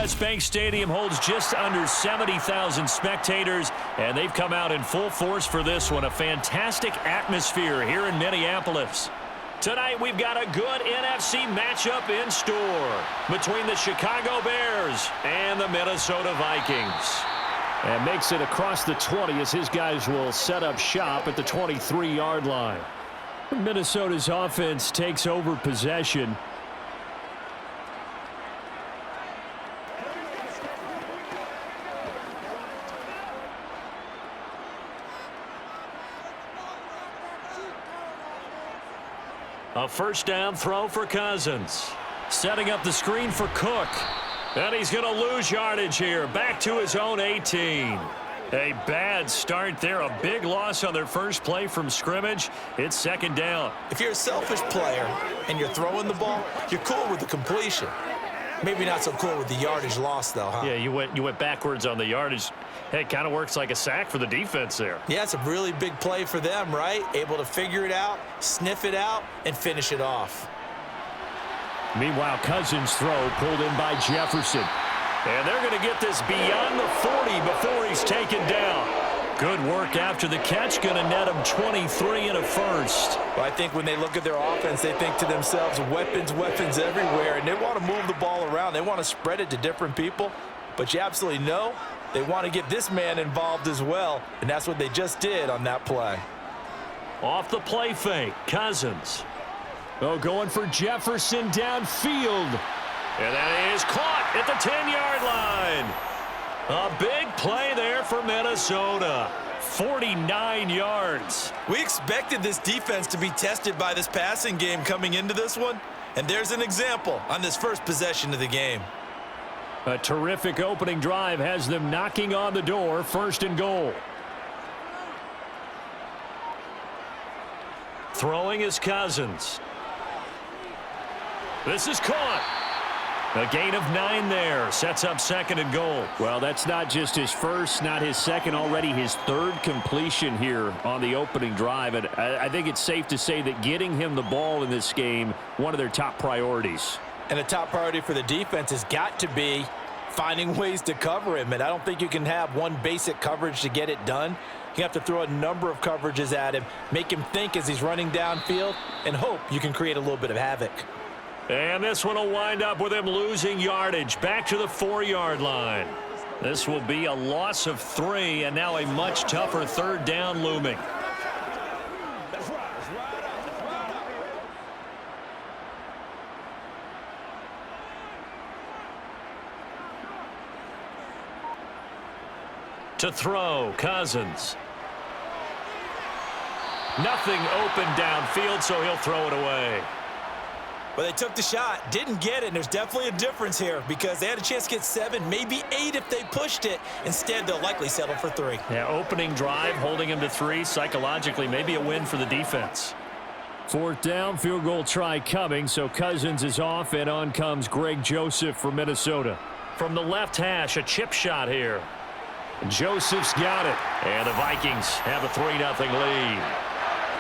U.S. Bank Stadium holds just under 70,000 spectators, and they've come out in full force for this one. A fantastic atmosphere here in Minneapolis. Tonight, we've got a good NFC matchup in store between the Chicago Bears and the Minnesota Vikings. And makes it across the 20 as his guys will set up shop at the 23-yard line. Minnesota's offense takes over possession. A first down throw for Cousins. Setting up the screen for Cook. And he's going to lose yardage here. Back to his own 18. A bad start there. A big loss on their first play from scrimmage. It's second down. If you're a selfish player and you're throwing the ball, you're cool with the completion. Maybe not so cool with the yardage loss, though, huh? Yeah, you went backwards on the yardage. Hey, it kind of works like a sack for the defense there. Yeah, it's a really big play for them, right? Able to figure it out, sniff it out, and finish it off. Meanwhile, Cousins' throw pulled in by Jefferson. And they're going to get this beyond the 40 before he's taken down. Good work after the catch. Going to net him 23 and a first. Well, I think when they look at their offense, they think to themselves, weapons, weapons everywhere. And they want to move the ball around. They want to spread it to different people. But you absolutely know they want to get this man involved as well. And that's what they just did on that play. Off the play fake, Cousins. Oh, going for Jefferson downfield. And that is caught at the 10-yard line. A big play there for Minnesota. 49 yards. We expected this defense to be tested by this passing game coming into this one. And there's an example on this first possession of the game. A terrific opening drive has them knocking on the door. First and goal. Throwing is Cousins. This is caught. A gain of 9 there. Sets up second and goal. Well, that's not just his first, not his second, already his third completion here on the opening drive. And I think it's safe to say that getting him the ball in this game, one of their top priorities. And a top priority for the defense has got to be finding ways to cover him. And I don't think you can have one basic coverage to get it done. You have to throw a number of coverages at him, make him think as he's running downfield, and hope you can create a little bit of havoc. And this one will wind up with him losing yardage back to the 4-yard line. This will be a loss of 3, and now a much tougher third down looming. To throw, Cousins. Nothing open downfield, so he'll throw it away. Well, they took the shot, didn't get it, and there's definitely a difference here because they had a chance to get 7, maybe 8 if they pushed it. Instead, they'll likely settle for 3. Yeah, opening drive, holding him to 3, psychologically, maybe a win for the defense. Fourth down, field goal try coming, so Cousins is off, and on comes Greg Joseph from Minnesota. From the left hash, a chip shot here. Joseph's got it, and the Vikings have a 3-0 lead.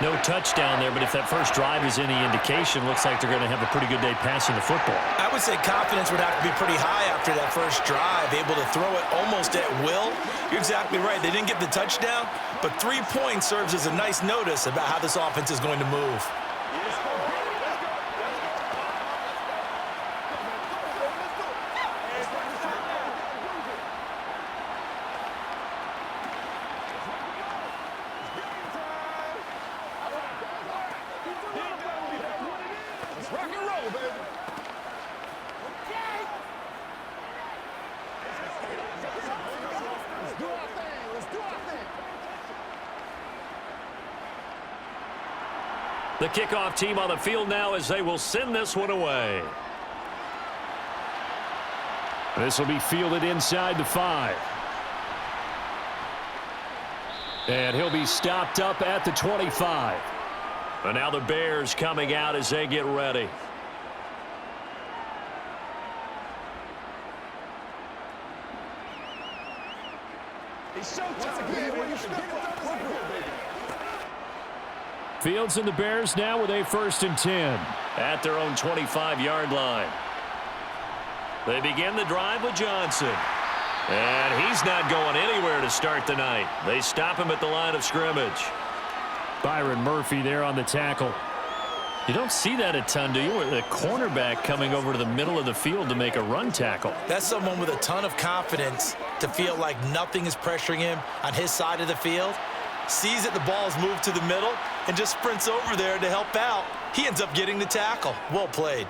No touchdown there, but if that first drive is any indication, looks like they're going to have a pretty good day passing the football. I would say confidence would have to be pretty high after that first drive, able to throw it almost at will. You're exactly right. They didn't get the touchdown, but 3 points serves as a nice notice about how this offense is going to move. The kickoff team on the field now as they will send this one away. This will be fielded inside the 5. And he'll be stopped up at the 25. And now the Bears coming out as they get ready. Fields and the Bears now with a 1st and 10. At their own 25-yard line. They begin the drive with Johnson. And he's not going anywhere to start the night. They stop him at the line of scrimmage. Byron Murphy there on the tackle. You don't see that a ton, do you? The cornerback coming over to the middle of the field to make a run tackle. That's someone with a ton of confidence to feel like nothing is pressuring him on his side of the field. Sees that the ball's moved to the middle and just sprints over there to help out. He ends up getting the tackle. Well played.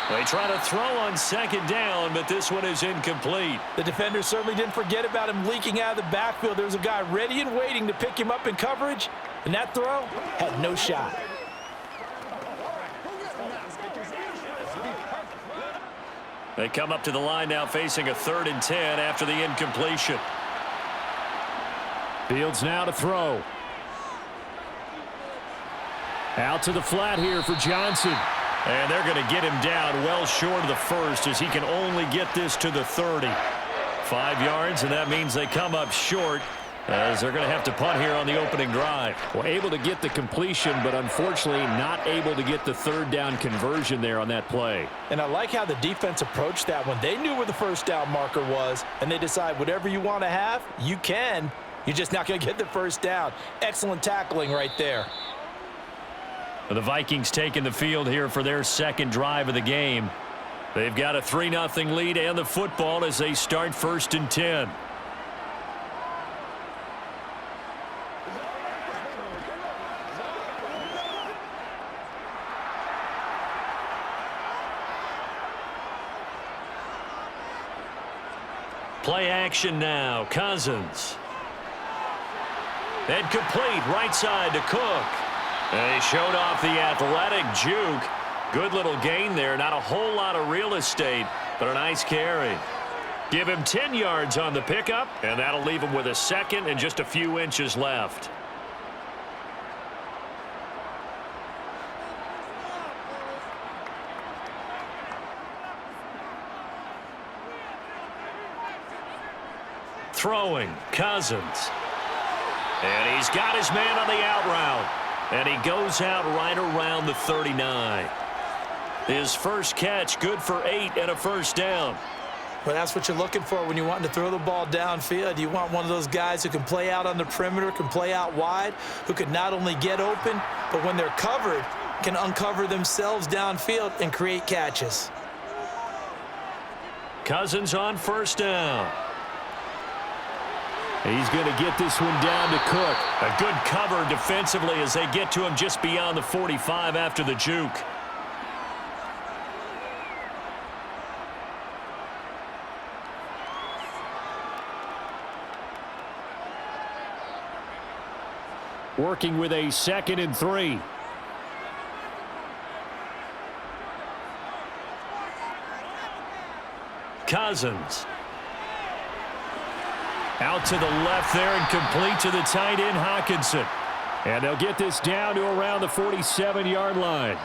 They try to throw on second down, but this one is incomplete. The defender certainly didn't forget about him leaking out of the backfield. There was a guy ready and waiting to pick him up in coverage, and that throw had no shot. They come up to the line now facing a 3rd and 10 after the incompletion. Fields now to throw. Out to the flat here for Johnson. And they're going to get him down well short of the first as he can only get this to the 30. 5 yards, and that means they come up short as they're going to have to punt here on the opening drive. Well, able to get the completion, but unfortunately not able to get the 3rd down conversion there on that play. And I like how the defense approached that one. They knew where the first down marker was, and they decide whatever you want to have, you can. You're just not going to get the first down. Excellent tackling right there. The Vikings taking the field here for their 2nd drive of the game. They've got a 3-0 lead and the football as they start 1st and 10. Play action now. Cousins. And complete right side to Cook. And he showed off the athletic juke. Good little gain there. Not a whole lot of real estate, but a nice carry. Give him 10 yards on the pickup, and that'll leave him with a 2nd and just a few inches left. Throwing, Cousins. And he's got his man on the out route. And he goes out right around the 39. His first catch, good for 8 and a first down. Well, that's what you're looking for when you're wanting to throw the ball downfield. You want one of those guys who can play out on the perimeter, can play out wide, who can not only get open, but when they're covered, can uncover themselves downfield and create catches. Cousins on first down. He's going to get this one down to Cook. A good cover defensively as they get to him just beyond the 45 after the juke. Working with a 2nd and 3. Cousins. Out to the left there and complete to the tight end, Hockenson. And they'll get this down to around the 47-yard line.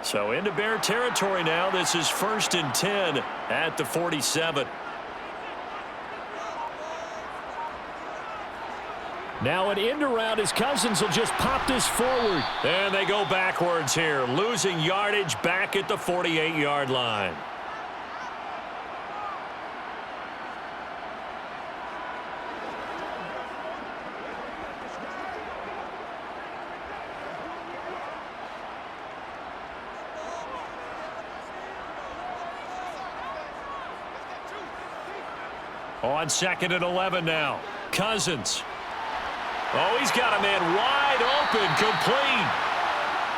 So into Bear territory now. This is 1st and 10 at the 47. Now an end around as Cousins will just pop this forward. And they go backwards here, losing yardage back at the 48-yard line. On 2nd and 11 now. Cousins. Oh, he's got a man wide open, complete.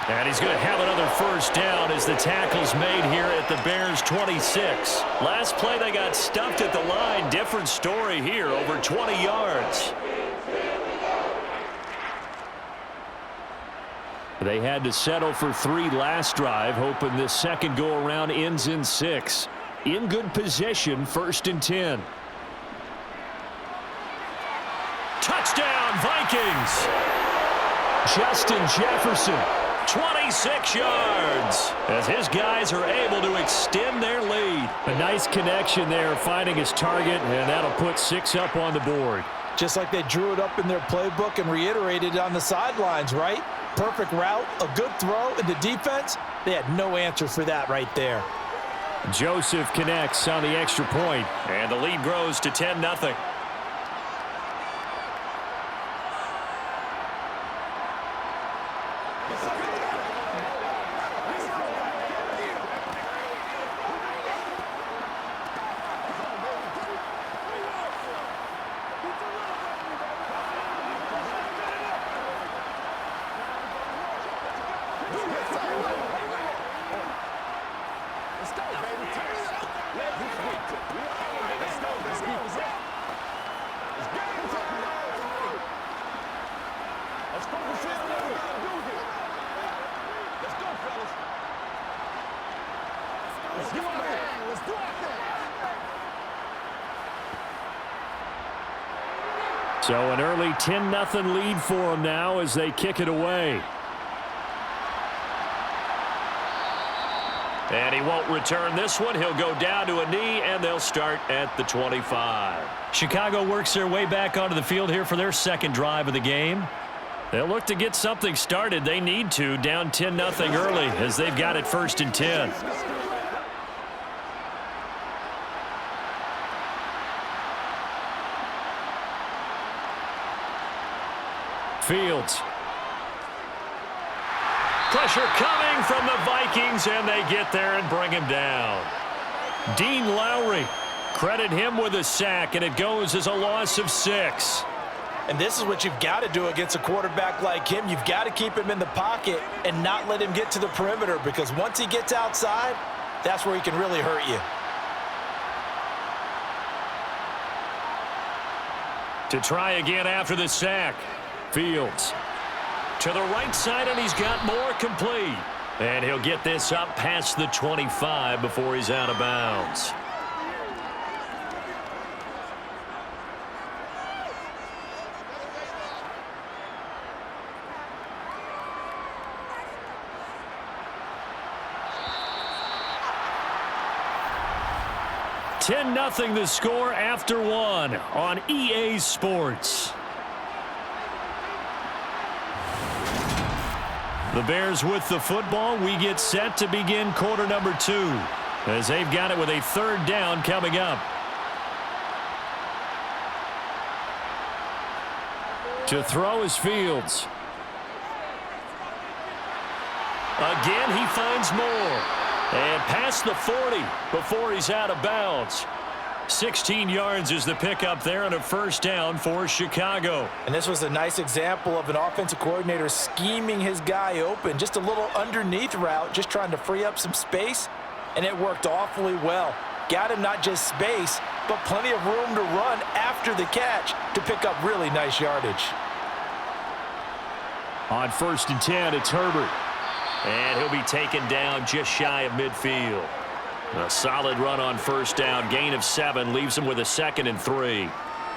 And he's going to have another first down as the tackle's made here at the Bears' 26. Last play they got stuffed at the line. Different story here, over 20 yards. They had to settle for 3 last drive, hoping this second go-around ends in 6. In good position, 1st and 10. Touchdown, Vikings! Justin Jefferson. 26 yards as his guys are able to extend their lead. A nice connection there, finding his target, and that'll put 6 up on the board. just like they drew it up in their playbook and reiterated it on the sidelines, right? Perfect route, a good throw, and the defense, they had no answer for that right there. Joseph connects on the extra point. And the lead grows to 10-0. So an early 10-0 lead for them now as they kick it away. And he won't return this one. He'll go down to a knee, and they'll start at the 25. Chicago works their way back onto the field here for their second drive of the game. They'll look to get something started. They need to, down 10-0 early as they've got it 1st and 10. Fields. Pressure coming from the Vikings, and they get there and bring him down. Dean Lowry, credit him with a sack, and it goes as a loss of 6. And this is what you've got to do against a quarterback like him. You've got to keep him in the pocket and not let him get to the perimeter, because once he gets outside, that's where he can really hurt you. To try again after the sack. Fields. To the right side, and he's got more complete. And he'll get this up past the 25 before he's out of bounds. $10-0 the score after 1 on EA Sports. The Bears with the football. We get set to begin quarter number 2 as they've got it with a 3rd down coming up. To throw is Fields. Again, he finds more. And past the 40 before he's out of bounds. 16 yards is the pickup there and a 1st down for Chicago. And this was a nice example of an offensive coordinator scheming his guy open. Just a little underneath route, just trying to free up some space, and it worked awfully well. Got him not just space, but plenty of room to run after the catch to pick up really nice yardage. On 1st and 10, it's Herbert. And he'll be taken down just shy of midfield. A solid run on 1st down. Gain of 7 leaves him with a 2nd and 3.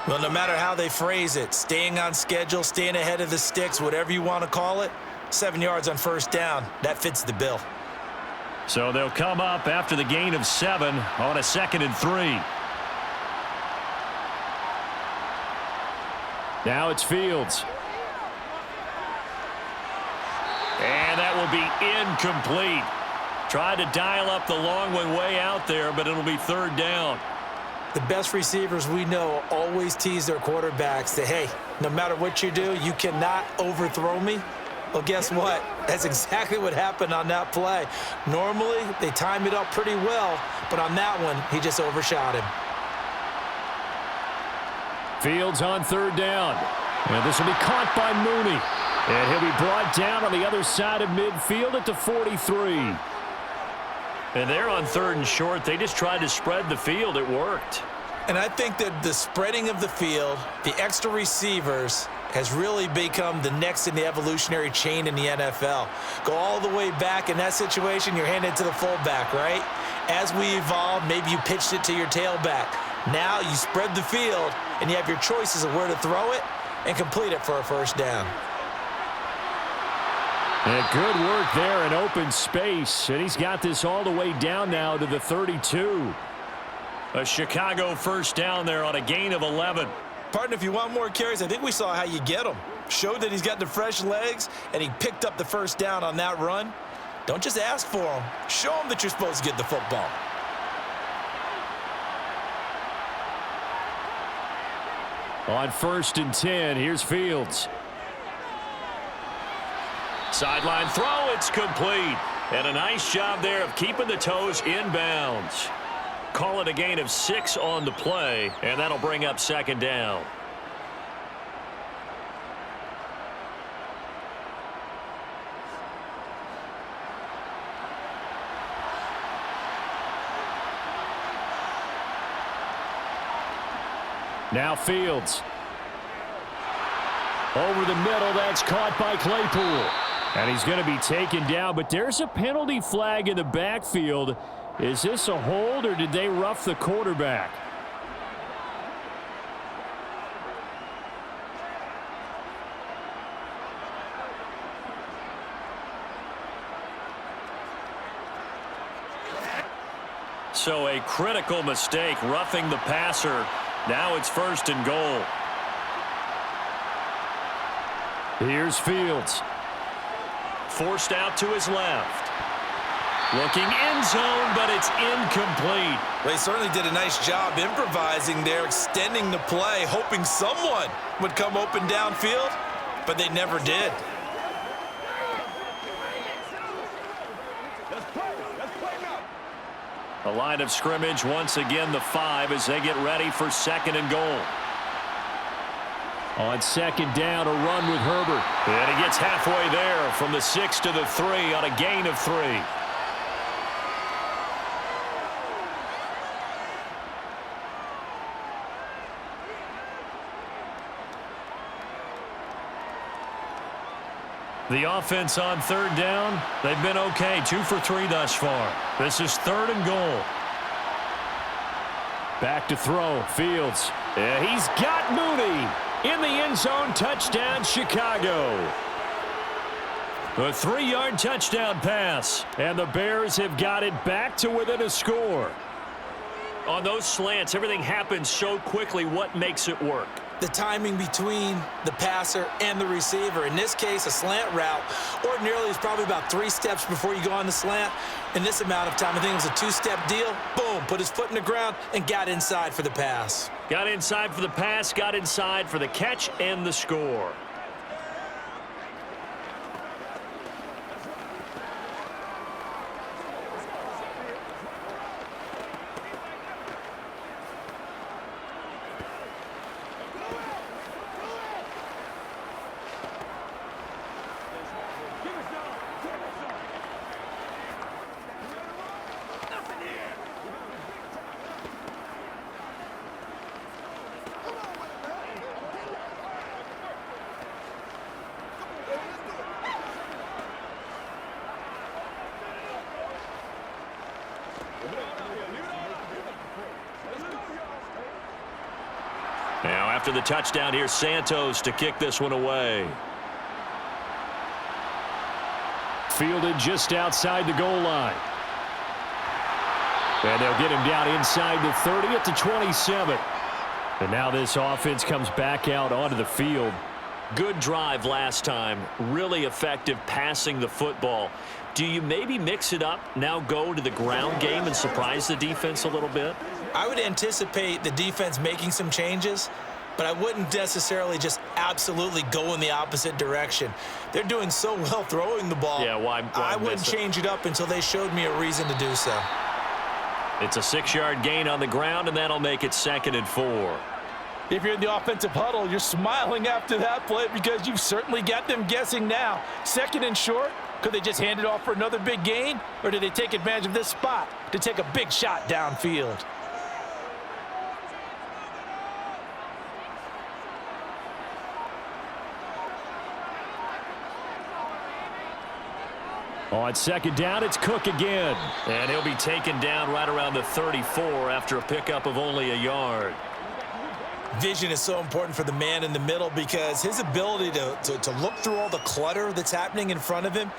Well, no matter how they phrase it, staying on schedule, staying ahead of the sticks, whatever you want to call it, 7 yards on 1st down, that fits the bill. So they'll come up after the gain of 7 on a 2nd and 3. Now it's Fields. And that will be incomplete. Tried to dial up the long one way out there, but it'll be 3rd down. The best receivers we know always tease their quarterbacks that, hey, no matter what you do, you cannot overthrow me. Well, guess what? That's exactly what happened on that play. Normally, they time it up pretty well, but on that one, he just overshot him. Fields on 3rd down. And this will be caught by Mooney. And he'll be brought down on the other side of midfield at the 43. And they're on 3rd and short. They just tried to spread the field. It worked. And I think that the spreading of the field, the extra receivers, has really become the next in the evolutionary chain in the NFL. Go all the way back. In that situation, you're handed to the fullback, right? As we evolve, maybe you pitched it to your tailback. Now you spread the field, and you have your choices of where to throw it and complete it for a 1st down. And good work there in open space. And he's got this all the way down now to the 32. A Chicago 1st down there on a gain of 11. Partner, if you want more carries, I think we saw how you get them. Showed that he's got the fresh legs, and he picked up the first down on that run. Don't just ask for them. Show them that you're supposed to get the football. On 1st and 10, here's Fields. Sideline throw, it's complete. And a nice job there of keeping the toes inbounds. Call it a gain of 6 on the play, and that'll bring up 2nd down. Now Fields. Over the middle, that's caught by Claypool. And he's going to be taken down, but there's a penalty flag in the backfield. Is this a hold, or did they rough the quarterback? So a critical mistake, roughing the passer. Now it's 1st and goal. Here's Fields. Forced out to his left. Looking end zone, but it's incomplete. They certainly did a nice job improvising there, extending the play, hoping someone would come open downfield, but they never did. A line of scrimmage, once again the 5 as they get ready for 2nd and goal. On 2nd down, a run with Herbert. And he gets halfway there from the 6 to the 3 on a gain of 3. The offense on 3rd down, they've been okay, 2 for 3 thus far. This is 3rd and goal. Back to throw, Fields. Yeah, he's got Mooney in the end zone, touchdown Chicago. A 3-yard touchdown pass, and the Bears have got it back to within a score. On those slants, everything happens so quickly. What makes it work? The timing between the passer and the receiver. In this case, a slant route ordinarily is probably about 3 steps before you go on the slant. In this amount of time, I think it was a 2-step deal. Boom, put his foot in the ground and got inside for the pass. Got inside for the pass, got inside for the catch and the score. Now after the touchdown, here's Santos to kick this one away. Fielded just outside the goal line. And they'll get him down inside the 30 at the 27. And now this offense comes back out onto the field. Good drive last time. Really effective passing the football. Do you maybe mix it up, now go to the ground game and surprise the defense a little bit? I would anticipate the defense making some changes, but I wouldn't necessarily just absolutely go in the opposite direction. They're doing so well throwing the ball. Yeah, why I wouldn't change it up until they showed me a reason to do so. It's a 6-yard gain on the ground, and that'll make it 2nd and 4. If you're in the offensive huddle, you're smiling after that play because you've certainly got them guessing now. 2nd and short, could they just hand it off for another big gain? Or did they take advantage of this spot to take a big shot downfield? On 2nd down, it's Cook again. And he'll be taken down right around the 34 after a pickup of only a yard. Vision is so important for the man in the middle because his ability to look through all the clutter that's happening in front of him,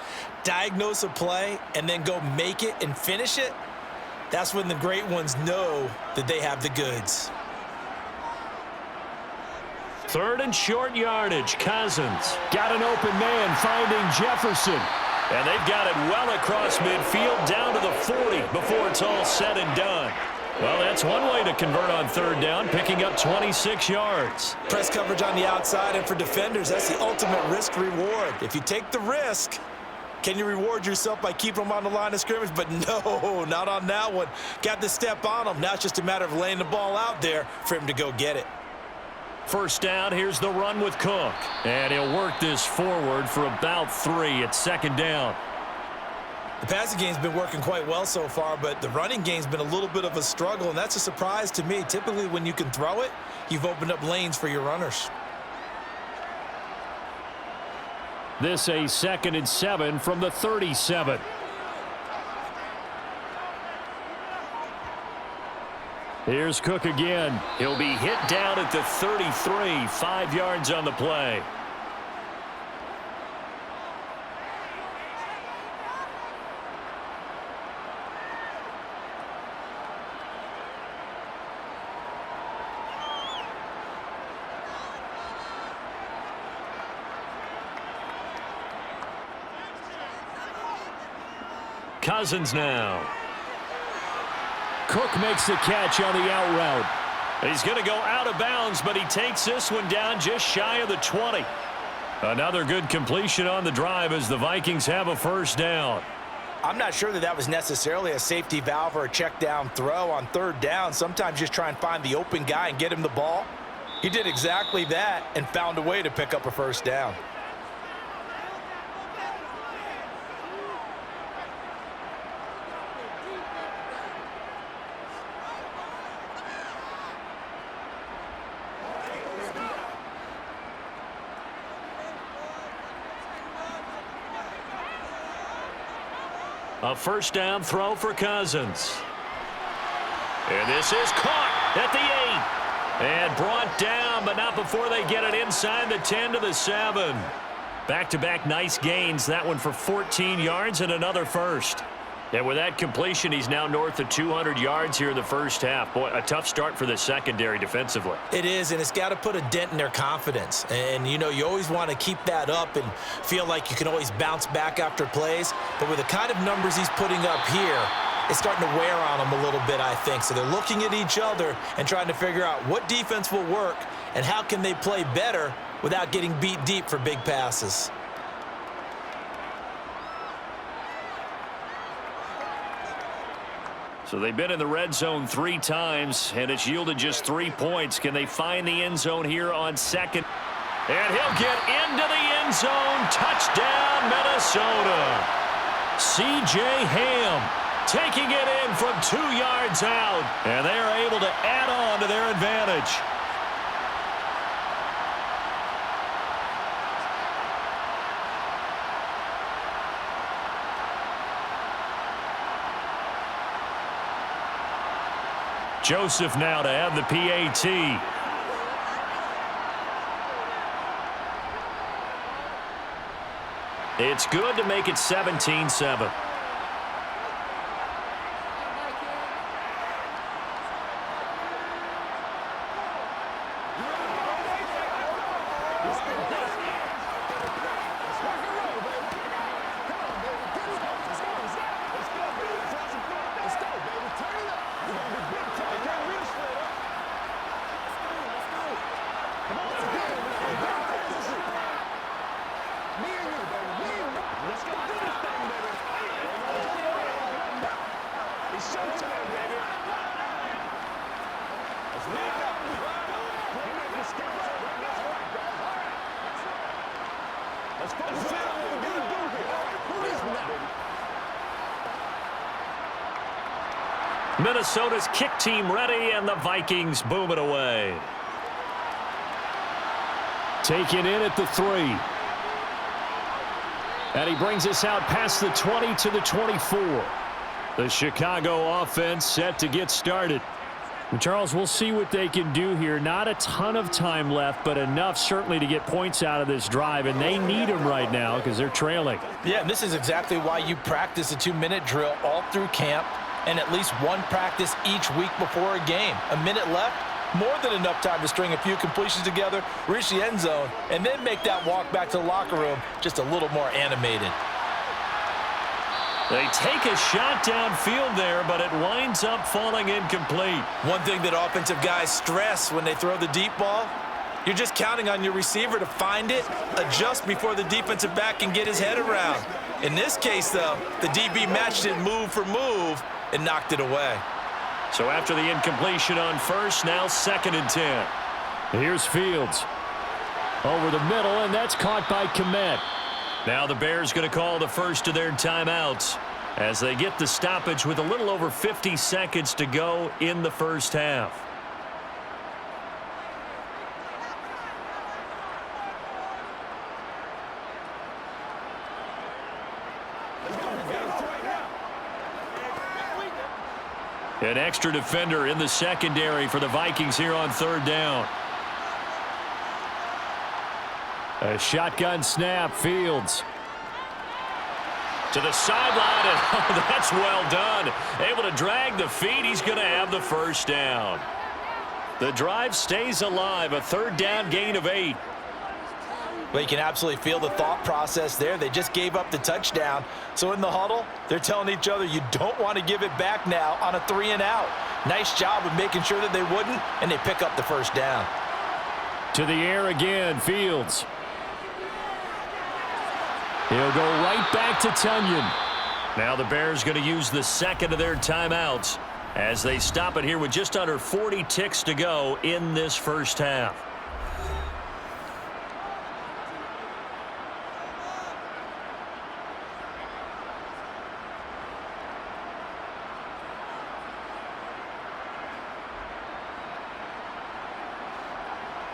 diagnose a play, and then go make it and finish it, that's when the great ones know that they have the goods. Third and short yardage. Cousins. Got an open man finding Jefferson. And they've got it well across midfield down to the 40 before it's all said and done. Well, that's one way to convert on third down, picking up 26 yards. Press coverage on the outside, and for defenders, that's the ultimate risk-reward. If you take the risk, can you reward yourself by keeping them on the line of scrimmage? But no, not on that one. Got to step on them. Now it's just a matter of laying the ball out there for him to go get it. First down, here's the run with Cook. And he'll work this forward for about 3 at second down. The passing game's been working quite well so far, but the running game's been a little bit of a struggle, and that's a surprise to me. Typically, when you can throw it, you've opened up lanes for your runners. This a 2nd and 7 from the 37. Here's Cook again. He'll be hit down at the 33, 5 yards on the play. Cousins now. Cook makes the catch on the out route. He's going to go out of bounds, but he takes this one down just shy of the 20. Another good completion on the drive as the Vikings have a first down. I'm not sure that was necessarily a safety valve or a check down throw on third down. Sometimes just try and find the open guy and get him the ball. He did exactly that and found a way to pick up a first down. A first down throw for Cousins. And this is caught at the 8. And brought down, but not before they get it inside the 10 to the 7. Back-to-back nice gains. That one for 14 yards and another first. And with that completion, he's now north of 200 yards here in the first half. Boy, a tough start for the secondary defensively. It is, and it's got to put a dent in their confidence. And, you know, you always want to keep that up and feel like you can always bounce back after plays. But with the kind of numbers he's putting up here, it's starting to wear on them a little bit, I think. So they're looking at each other and trying to figure out what defense will work and how can they play better without getting beat deep for big passes. So they've been in the red zone 3 times, and it's yielded just 3 points. Can they find the end zone here on second? And he'll get into the end zone. Touchdown, Minnesota. C.J. Ham taking it in from 2 yards out, and they are able to add on to their advantage. Joseph now to have the PAT. It's good to make it 17-7. Minnesota's kick team ready, and the Vikings boom it away. Taken in at the 3. And he brings us out past the 20 to the 24. The Chicago offense set to get started. And Charles, we'll see what they can do here. Not a ton of time left, but enough certainly to get points out of this drive, and they need them right now because they're trailing. Yeah, and this is exactly why you practice a 2-minute drill all through camp and at least one practice each week before a game. A minute left, more than enough time to string a few completions together, reach the end zone, and then make that walk back to the locker room just a little more animated. They take a shot downfield there, but it winds up falling incomplete. One thing that offensive guys stress when they throw the deep ball, you're just counting on your receiver to find it, adjust before the defensive back can get his head around. In this case, though, the DB matched it move for move and knocked it away. So after the incompletion on first, now 2nd and 10. Here's Fields. Over the middle, and that's caught by Kmet. Now the Bears going to call the first of their timeouts as they get the stoppage with a little over 50 seconds to go in the first half. An extra defender in the secondary for the Vikings here on 3rd down. A shotgun snap, Fields. To the sideline, and oh, that's well done. Able to drag the feet. He's going to have the first down. The drive stays alive, a 3rd down gain of 8. Well, you can absolutely feel the thought process there. They just gave up the touchdown. So in the huddle, they're telling each other, you don't want to give it back now on a 3-and-out. Nice job of making sure that they wouldn't, and they pick up the first down. To the air again, Fields. He'll go right back to Tunyon. Now the Bears going to use the 2nd of their timeouts as they stop it here with just under 40 ticks to go in this first half.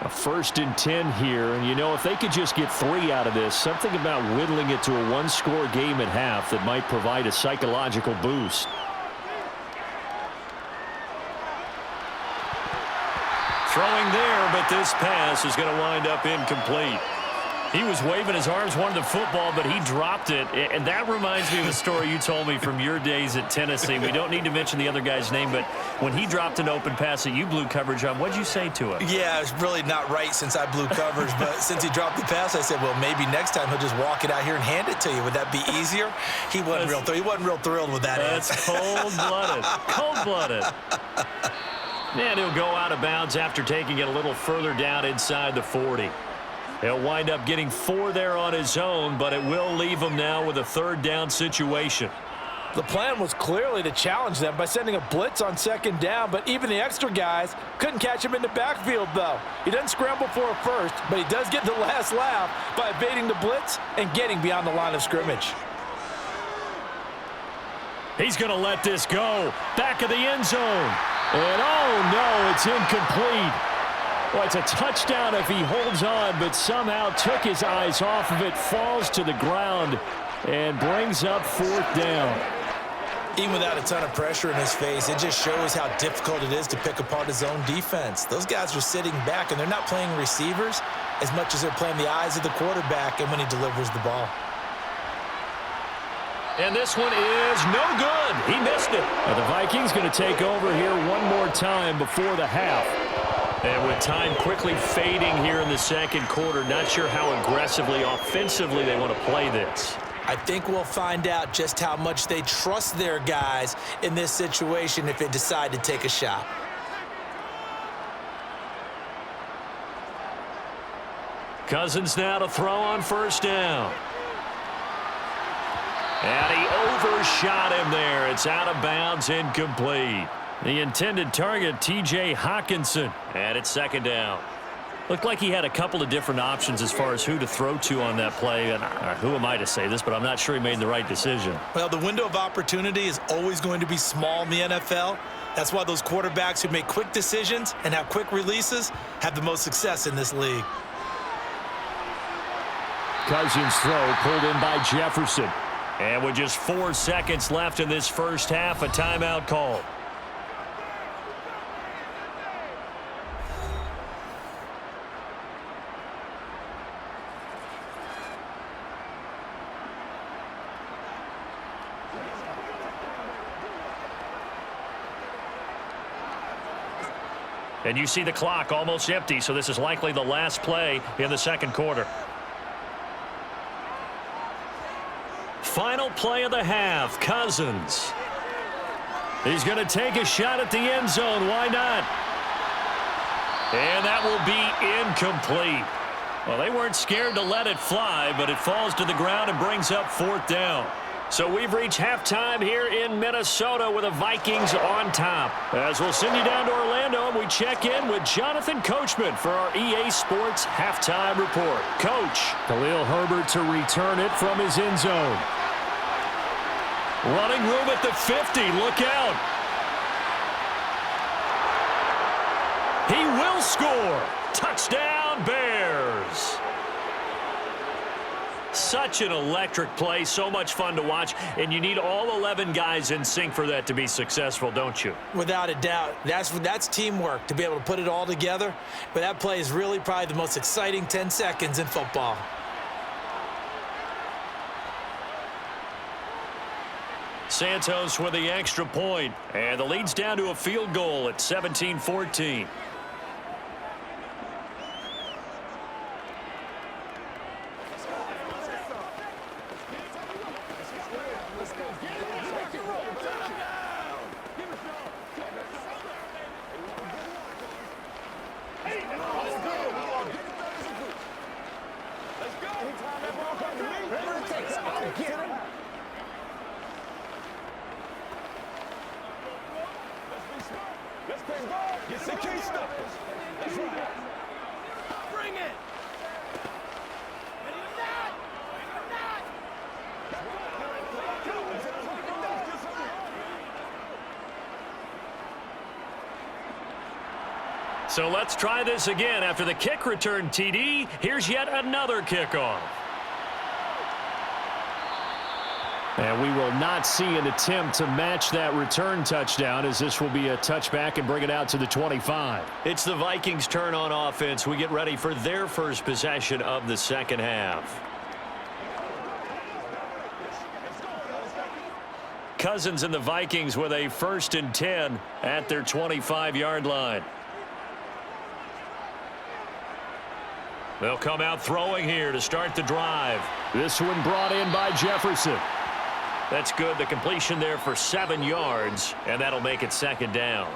A 1st and 10 here, and if they could just get 3 out of this, something about whittling it to a 1-score game at half that might provide a psychological boost. Throwing there, but this pass is going to wind up incomplete. He was waving his arms, wanted the football, but he dropped it. And that reminds me of a story you told me from your days at Tennessee. We don't need to mention the other guy's name, but when he dropped an open pass that you blew coverage on, what'd you say to him? Yeah, it's really not right since I blew coverage, but since he dropped the pass, I said, well, maybe next time he'll just walk it out here and hand it to you. Would that be easier? He wasn't real thrilled with that answer. That's cold-blooded. Cold-blooded. And he'll go out of bounds after taking it a little further down inside the 40. He'll wind up getting 4 there on his own, but it will leave him now with a 3rd down situation. The plan was clearly to challenge them by sending a blitz on 2nd down, but even the extra guys couldn't catch him in the backfield, though. He doesn't scramble for a first, but he does get the last laugh by evading the blitz and getting beyond the line of scrimmage. He's going to let this go. Back of the end zone. And oh no, it's incomplete. Well, it's a touchdown if he holds on, but somehow took his eyes off of it, falls to the ground, and brings up 4th down. Even without a ton of pressure in his face, it just shows how difficult it is to pick apart his own defense. Those guys are sitting back, and they're not playing receivers as much as they're playing the eyes of the quarterback and when he delivers the ball. And this one is no good. He missed it. Now the Vikings going to take over here one more time before the half. And with time quickly fading here in the 2nd quarter, not sure how aggressively, offensively they want to play this. I think we'll find out just how much they trust their guys in this situation if they decide to take a shot. Cousins now to throw on 1st down. And he overshot him there. It's out of bounds, incomplete. The intended target, T.J. Hawkinson. And it's 2nd down. Looked like he had a couple of different options as far as who to throw to on that play. And who am I to say this, but I'm not sure he made the right decision. Well, the window of opportunity is always going to be small in the NFL. That's why those quarterbacks who make quick decisions and have quick releases have the most success in this league. Cousins' throw pulled in by Jefferson. And with just 4 seconds left in this first half, a timeout call. And you see the clock almost empty, so this is likely the last play in the second quarter. Final play of the half, Cousins. He's going to take a shot at the end zone. Why not? And that will be incomplete. Well, they weren't scared to let it fly, but it falls to the ground and brings up fourth down. So we've reached halftime here in Minnesota with the Vikings on top. As we'll send you down to Orlando, and we check in with Jonathan Coachman for our EA Sports Halftime Report. Coach. Khalil Herbert to return it from his end zone. Running room at the 50. Look out. He will score. Touchdown, Bears. Such an electric play, so much fun to watch, and you need all 11 guys in sync for that to be successful, don't you? Without a doubt. That's teamwork, to be able to put it all together. But that play is really probably the most exciting 10 seconds in football. Santos with the extra point, and the lead's down to a field goal at 17-14. So let's try this again. After the kick return TD, here's yet another kickoff. And we will not see an attempt to match that return touchdown, as this will be a touchback and bring it out to the 25. It's the Vikings' turn on offense. We get ready for their first possession of the second half. Cousins and the Vikings with a 1st and 10 at their 25-yard line. They'll come out throwing here to start the drive. This one brought in by Jefferson. That's good. The completion there for 7 yards, and that'll make it 2nd down.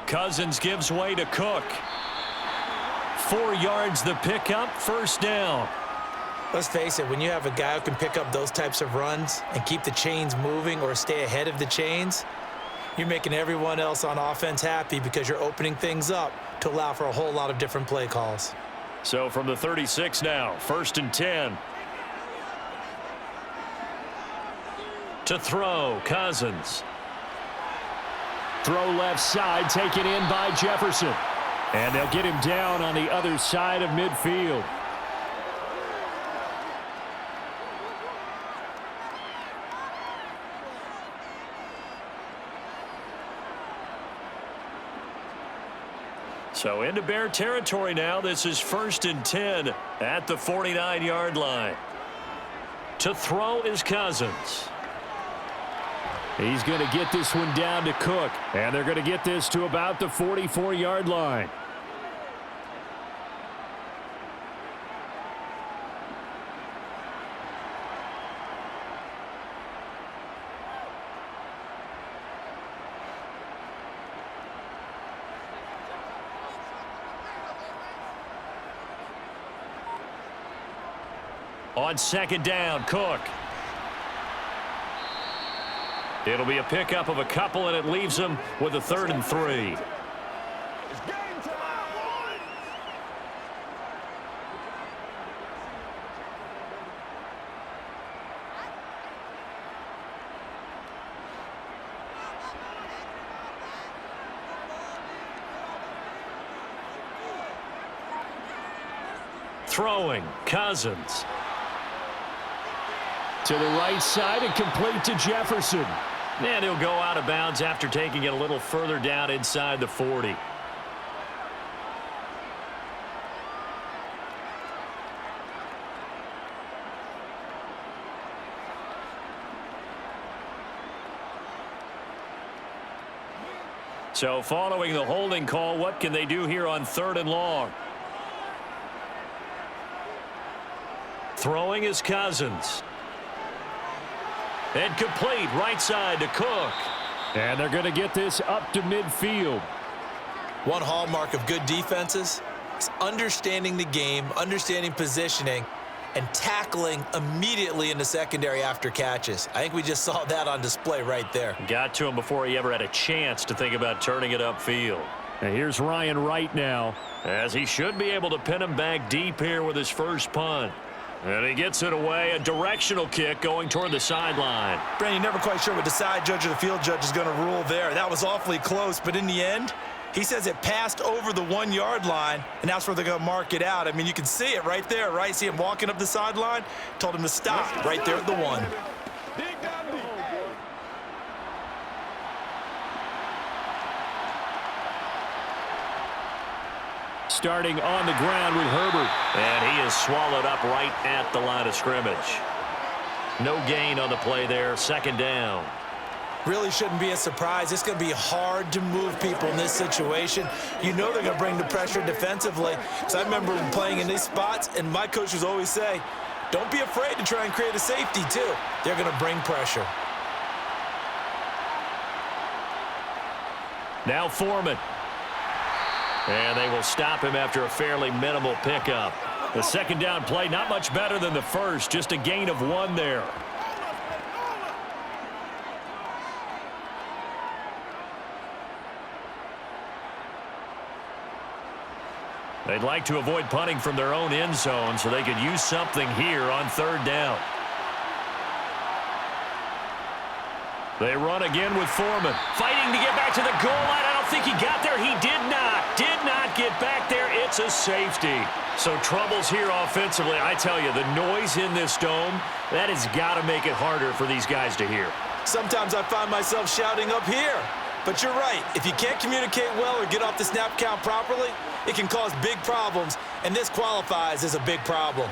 Cousins gives way to Cook. 4 yards the pickup, 1st down. Let's face it, when you have a guy who can pick up those types of runs and keep the chains moving or stay ahead of the chains, you're making everyone else on offense happy because you're opening things up to allow for a whole lot of different play calls. So from the 36 now, 1st and 10. To throw, Cousins. Throw left side, taken in by Jefferson. And they'll get him down on the other side of midfield. So into Bear territory now. This is 1st and 10 at the 49-yard line. To throw is Cousins. He's going to get this one down to Cook. And they're going to get this to about the 44-yard line. On 2nd down, Cook. It'll be a pickup of a couple, and it leaves them with a 3rd and 3. Throwing, Cousins. To the right side and complete to Jefferson. And he'll go out of bounds after taking it a little further down inside the 40. So following the holding call, what can they do here on 3rd and long? Throwing is Cousins. And complete right side to Cook. And they're going to get this up to midfield. One hallmark of good defenses is understanding the game, understanding positioning, and tackling immediately in the secondary after catches. I think we just saw that on display right there. Got to him before he ever had a chance to think about turning it upfield. And here's Ryan Wright now, as he should be able to pin him back deep here with his first punt. And he gets it away, a directional kick going toward the sideline. Brandon, you're never quite sure what the side judge or the field judge is going to rule there. That was awfully close, but in the end, he says it passed over the 1-yard line, and that's where they're going to mark it out. I mean, you can see it right there, right? See him walking up the sideline? Told him to stop right there at the 1. starting on the ground with Herbert. And he is swallowed up right at the line of scrimmage. No gain on the play there, 2nd down. Really shouldn't be a surprise. It's going to be hard to move people in this situation. You know they're going to bring the pressure defensively. Because I remember playing in these spots, and my coaches always say, don't be afraid to try and create a safety, too. They're going to bring pressure. Now Foreman. And they will stop him after a fairly minimal pickup. The 2nd down play, not much better than the first, just a gain of 1 there. They'd like to avoid punting from their own end zone so they could use something here on 3rd down. They run again with Foreman. Fighting to get back to the goal line. I don't think he got there. He did not get back there. It's a safety. So troubles here offensively. I tell you, the noise in this dome, that has got to make it harder for these guys to hear. Sometimes I find myself shouting up here. But you're right. If you can't communicate well or get off the snap count properly, it can cause big problems, and this qualifies as a big problem.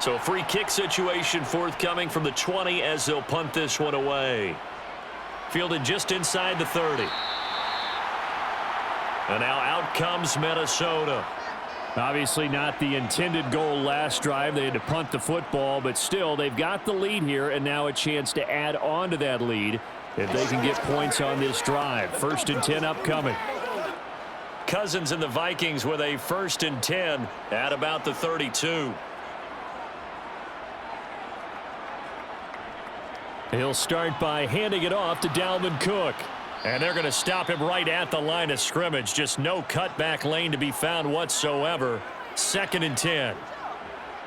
So a free kick situation forthcoming from the 20 as they'll punt this one away. Fielded just inside the 30. And now out comes Minnesota. Obviously not the intended goal last drive. They had to punt the football, but still they've got the lead here and now a chance to add on to that lead if they can get points on this drive. 1st and 10 upcoming. Cousins and the Vikings with a 1st and 10 at about the 32. He'll start by handing it off to Dalvin Cook. And they're going to stop him right at the line of scrimmage. Just no cutback lane to be found whatsoever. 2nd and 10.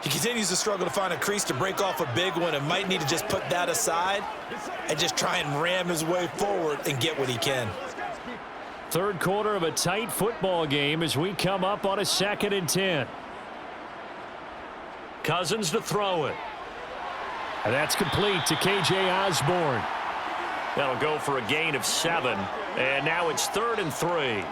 He continues to struggle to find a crease to break off a big one and might need to just put that aside and just try and ram his way forward and get what he can. 3rd quarter of a tight football game as we come up on a 2nd and 10. Cousins to throw it. And that's complete to K.J. Osborne. That'll go for a gain of 7. And now it's 3rd and 3.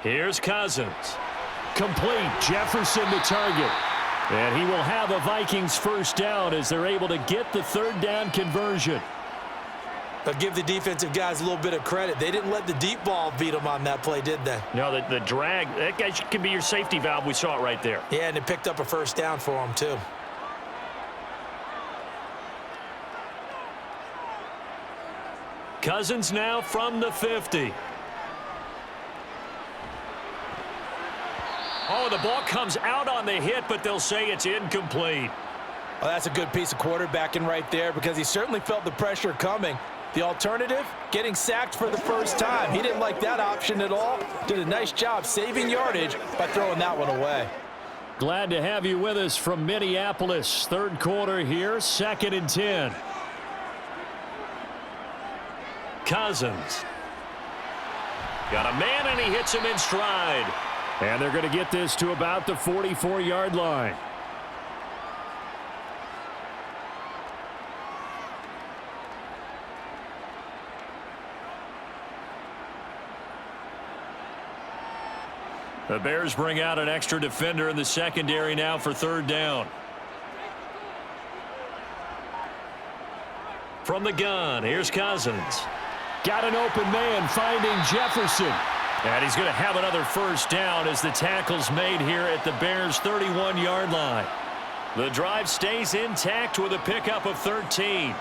Here's Cousins. Complete. Jefferson the target. And he will have a Vikings 1st down as they're able to get the 3rd down conversion. But give the defensive guys a little bit of credit. They didn't let the deep ball beat them on that play, did they? No, the drag, that guy can be your safety valve. We saw it right there. Yeah, and it picked up a 1st down for them, too. Cousins now from the 50. Oh, the ball comes out on the hit, but they'll say it's incomplete. Well, that's a good piece of quarterbacking right there because he certainly felt the pressure coming. The alternative, getting sacked for the first time. He didn't like that option at all. Did a nice job saving yardage by throwing that one away. Glad to have you with us from Minneapolis. Third quarter here, 2nd and 10. Cousins. Got a man, and he hits him in stride. And they're going to get this to about the 44-yard line. The Bears bring out an extra defender in the secondary now for 3rd down. From the gun, here's Cousins. Got an open man finding Jefferson. And he's going to have another first down as the tackle's made here at the Bears' 31-yard line. The drive stays intact with a pickup of 13.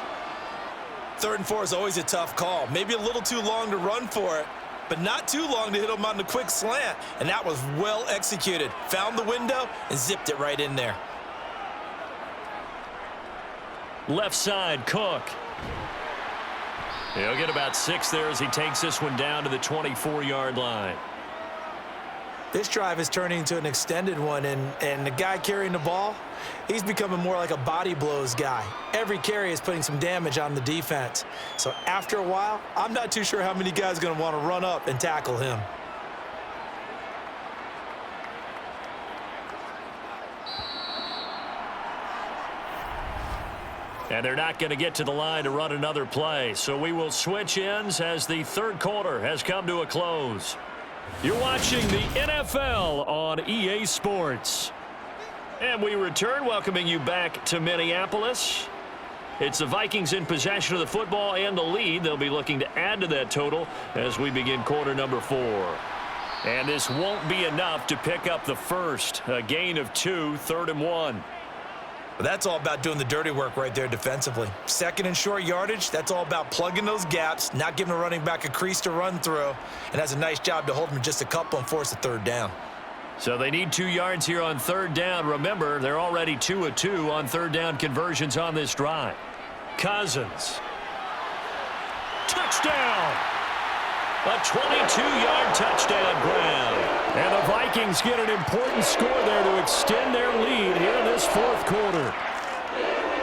3rd and 4 is always a tough call. Maybe a little too long to run for it, but not too long to hit him on the quick slant. And that was well executed. Found the window and zipped it right in there. Left side, Cook. He'll get about 6 there as he takes this one down to the 24-yard line. This drive is turning into an extended one, and the guy carrying the ball, he's becoming more like a body blows guy. Every carry is putting some damage on the defense. So after a while, I'm not too sure how many guys are going to want to run up and tackle him. And they're not going to get to the line to run another play. So we will switch ends as the 3rd quarter has come to a close. You're watching the NFL on EA Sports. And we return, welcoming you back to Minneapolis. It's the Vikings in possession of the football and the lead. They'll be looking to add to that total as we begin quarter number 4. And this won't be enough to pick up the first. A gain of 2, 3rd and 1. But that's all about doing the dirty work right there defensively. 2nd and short yardage, that's all about plugging those gaps, not giving a running back a crease to run through, and has a nice job to hold him just a couple and force a 3rd down. So they need 2 yards here on 3rd down. Remember, they're already 2 of 2 on 3rd down conversions on this drive. Cousins. Touchdown! A 22-yard touchdown grab. And the Vikings get an important score there to extend their lead here in this 4th quarter.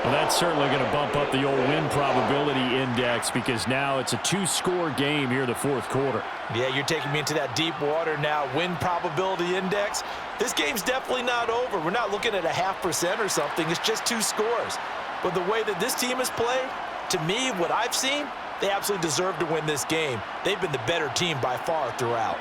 Well, that's certainly going to bump up the old win probability index because now it's a 2-score game here in the 4th quarter. Yeah, you're taking me into that deep water now. Win probability index. This game's definitely not over. We're not looking at a 0.5% or something. It's just 2 scores. But the way that this team has played, to me, what I've seen, they absolutely deserve to win this game. They've been the better team by far throughout.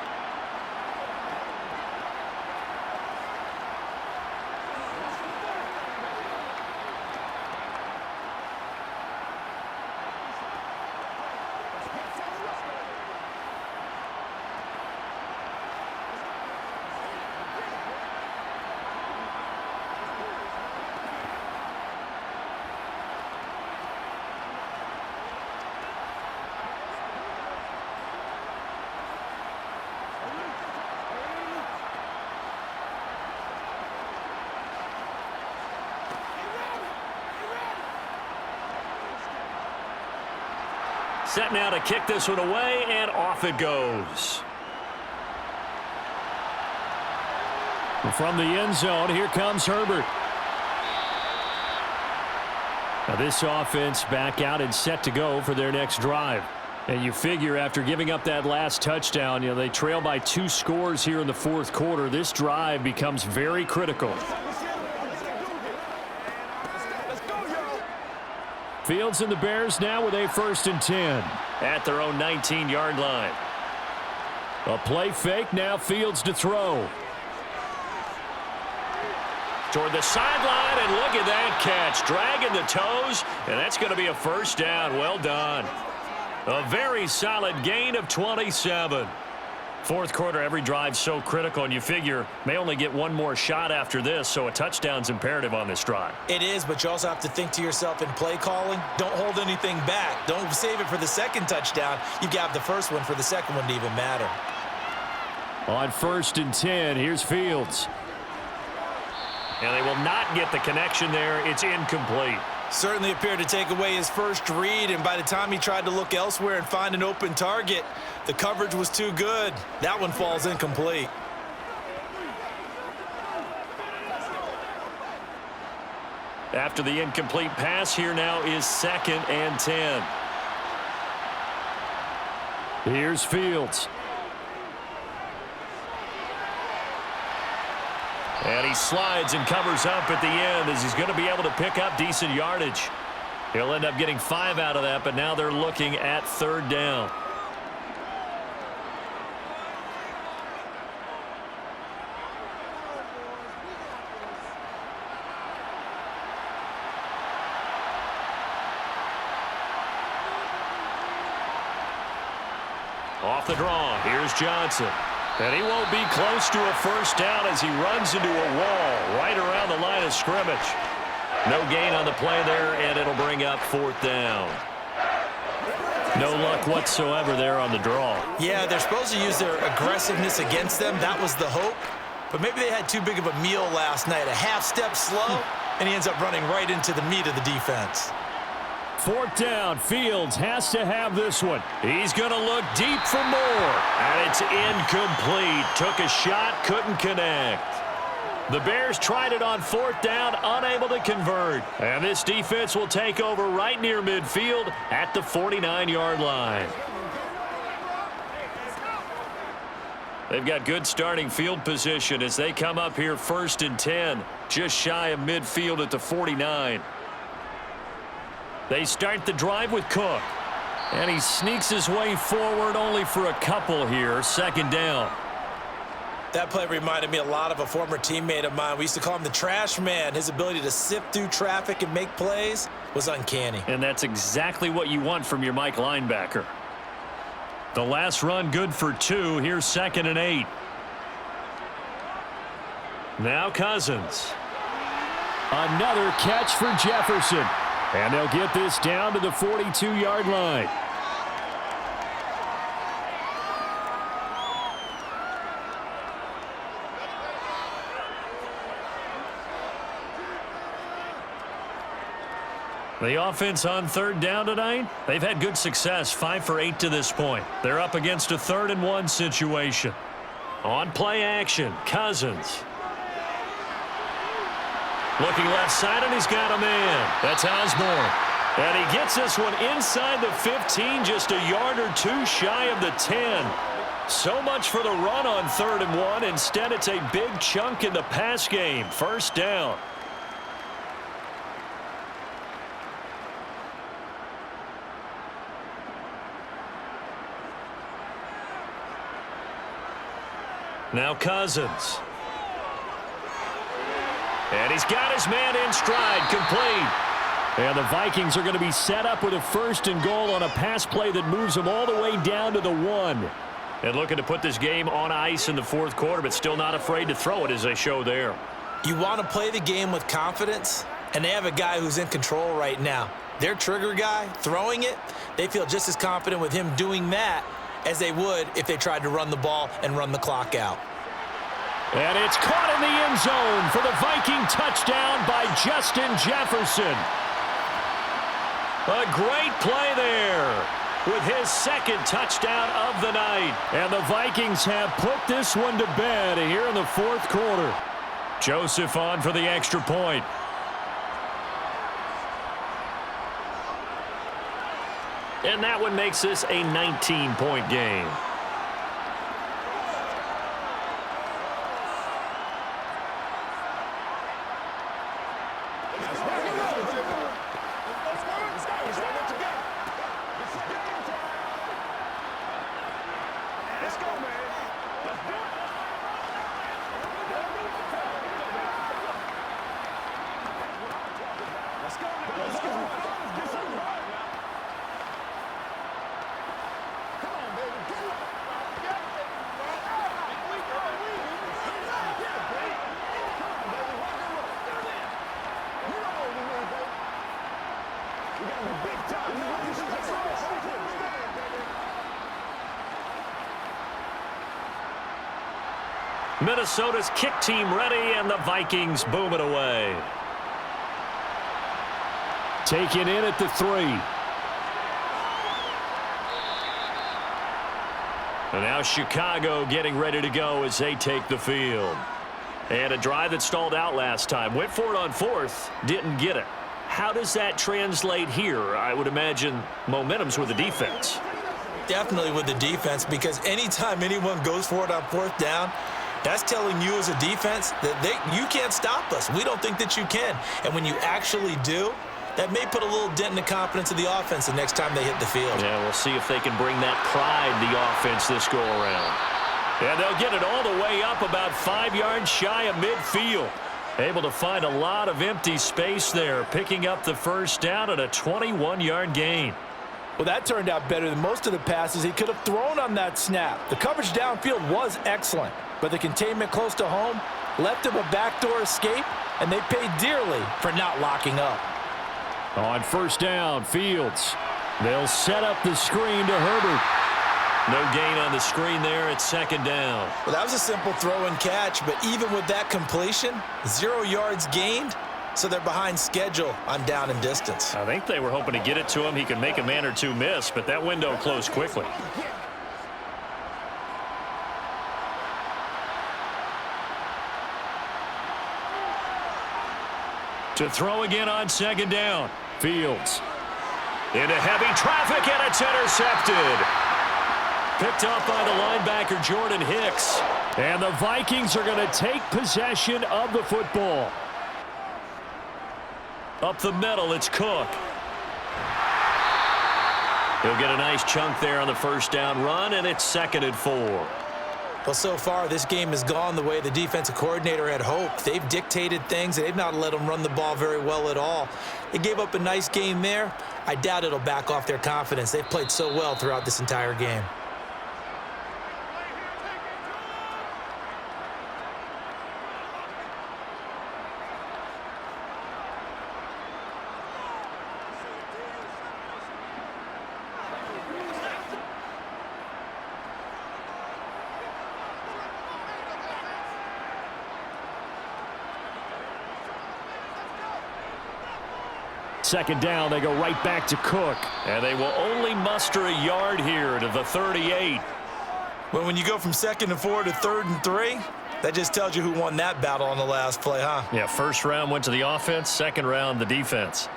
Set now to kick this one away, and off it goes. From the end zone, here comes Herbert. Now this offense back out and set to go for their next drive. And you figure after giving up that last touchdown, they trail by 2 scores here in the 4th quarter. This drive becomes very critical. Fields and the Bears now with a 1st and 10. At their own 19-yard line. A play fake, now Fields to throw. Toward the sideline, and look at that catch. Dragging the toes, and that's going to be a first down. Well done. A very solid gain of 27. Fourth quarter, every drive so critical, and you figure may only get one more shot after this, so a touchdown's imperative on this drive. It is, but you also have to think to yourself in play calling, don't hold anything back. Don't save it for the second touchdown. You've got the first one for the second one to even matter. On 1st and 10, here's Fields. And they will not get the connection there. It's incomplete. Certainly appeared to take away his first read, and by the time he tried to look elsewhere and find an open target, the coverage was too good. That one falls incomplete. After the incomplete pass, here now is 2nd and 10. Here's Fields. And he slides and covers up at the end as he's going to be able to pick up decent yardage. He'll end up getting 5 out of that, but now they're looking at 3rd down. Off the draw, here's Johnson. And he won't be close to a first down as he runs into a wall right around the line of scrimmage. No gain on the play there, and it'll bring up 4th down. No luck whatsoever there on the draw. Yeah, they're supposed to use their aggressiveness against them. That was the hope. But maybe they had too big of a meal last night. A half step slow, and he ends up running right into the meat of the defense. 4th down. Fields has to have this one. He's going to look deep for more. And it's incomplete. Took a shot, couldn't connect. The Bears tried it on 4th down, unable to convert. And this defense will take over right near midfield at the 49-yard line. They've got good starting field position as they come up here 1st and 10, just shy of midfield at the 49. They start the drive with Cook. And he sneaks his way forward only for a couple here. 2nd down. That play reminded me a lot of a former teammate of mine. We used to call him the trash man. His ability to sift through traffic and make plays was uncanny. And that's exactly what you want from your Mike linebacker. The last run good for 2. Here's 2nd and 8. Now Cousins. Another catch for Jefferson. And they'll get this down to the 42-yard line. The offense on 3rd down tonight, they've had good success, 5 for 8 to this point. They're up against a 3rd and 1 situation. On play action, Cousins. Looking left side, and he's got a man. That's Osborne. And he gets this one inside the 15, just a yard or 2 shy of the 10. So much for the run on 3rd and 1. Instead, it's a big chunk in the pass game. 1st down. Now Cousins. And he's got his man in stride, complete. And the Vikings are going to be set up with a 1st and goal on a pass play that moves them all the way down to the 1. And looking to put this game on ice in the 4th quarter, but still not afraid to throw it as they show there. You want to play the game with confidence, and they have a guy who's in control right now. Their trigger guy, throwing it, they feel just as confident with him doing that as they would if they tried to run the ball and run the clock out. And it's caught in the end zone for the Viking touchdown by Justin Jefferson. A great play there with his 2nd touchdown of the night. And the Vikings have put this one to bed here in the 4th quarter. Joseph on for the extra point. And that one makes this a 19-point game. Minnesota's kick team ready, and the Vikings boom it away. Taken in at the 3. And now Chicago getting ready to go as they take the field. And a drive that stalled out last time. Went for it on 4th, didn't get it. How does that translate here? I would imagine momentum's with the defense. Definitely with the defense, because anytime anyone goes for it on 4th down, that's telling you as a defense that you can't stop us. We don't think that you can. And when you actually do, that may put a little dent in the confidence of the offense the next time they hit the field. Yeah, we'll see if they can bring that pride, the offense, this go-around. And they'll get it all the way up about 5 yards shy of midfield. Able to find a lot of empty space there, picking up the first down at a 21-yard gain. Well, that turned out better than most of the passes he could have thrown on that snap. The coverage downfield was excellent, but the containment close to home left him a backdoor escape, and they paid dearly for not locking up. On first down, Fields. They'll set up the screen to Herbert. No gain on the screen there at 2nd down. Well, that was a simple throw and catch, but even with that completion, 0 yards gained, so they're behind schedule on down and distance. I think they were hoping to get it to him. He could make a man or two miss, but that window closed quickly. To throw again on 2nd down. Fields. Into heavy traffic, and it's intercepted. Picked up by the linebacker, Jordan Hicks. And the Vikings are going to take possession of the football. Up the middle, it's Cook. He'll get a nice chunk there on the first down run, and it's 2nd and 4. Well, so far, this game has gone the way the defensive coordinator had hoped. They've dictated things. They've not let them run the ball very well at all. They gave up a nice game there. I doubt it'll back off their confidence. They've played so well throughout this entire game. Second down, they go right back to Cook. And they will only muster a yard here to the 38. Well, when you go from 2nd and 4 to 3rd and 3, that just tells you who won that battle on the last play, huh? Yeah, first round went to the offense, second round the defense.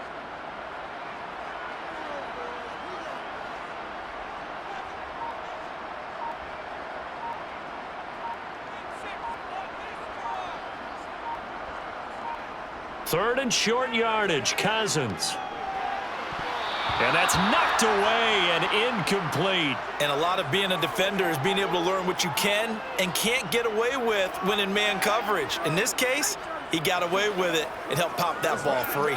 Third and short yardage, Cousins. And that's knocked away and incomplete. And a lot of being a defender is being able to learn what you can and can't get away with when in man coverage. In this case, he got away with it and helped pop that ball free.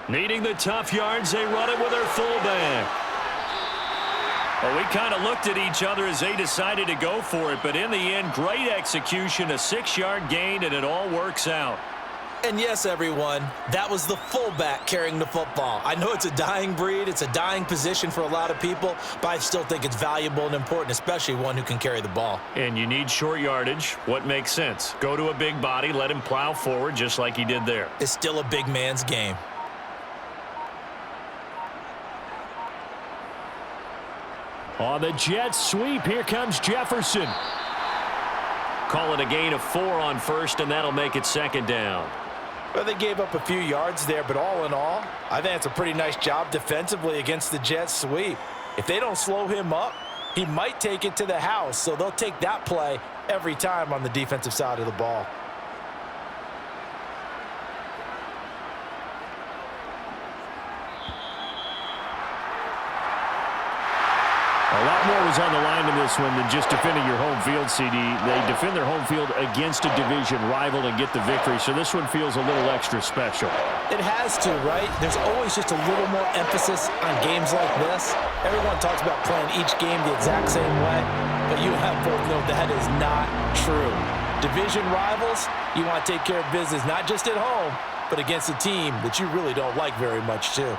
Needing the tough yards, they run it with their fullback. Well, we kind of looked at each other as they decided to go for it, but in the end, great execution, a 6-yard gain, and it all works out. And yes, everyone, that was the fullback carrying the football. I know it's a dying breed, it's a dying position for a lot of people, but I still think it's valuable and important, especially one who can carry the ball. And you need short yardage. What makes sense? Go to a big body, let him plow forward just like he did there. It's still a big man's game. On the jet sweep, here comes Jefferson. Call it a gain of 4 on first, and that'll make it 2nd down. Well, they gave up a few yards there, but all in all, I think it's a pretty nice job defensively against the jet sweep. If they don't slow him up, he might take it to the house, so they'll take that play every time on the defensive side of the ball. A lot more was on the line in this one than just defending your home field, CD. They defend their home field against a division rival and get the victory, so this one feels a little extra special. It has to, right? There's always just a little more emphasis on games like this. Everyone talks about playing each game the exact same way, but you have both know that is not true. Division rivals, you want to take care of business not just at home, but against a team that you really don't like very much, too.